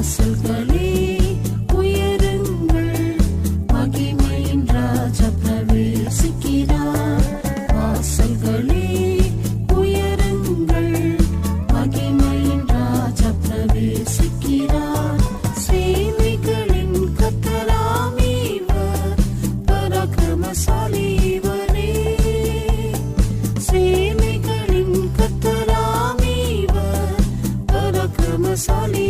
வாசல்களே உயருங்கள், மகிமையின் ராஜா பிரவேசிக்கிறார். வாசல்களே உயருங்கள், மகிமையின் ராஜா பிரவேசிக்கிறார். சேனைகளின் கர்த்தராம் இவர், பராக்கிரமசாலி இவரே. சேனைகளின் கர்த்தராம் இவர், பராக்கிரமசாலி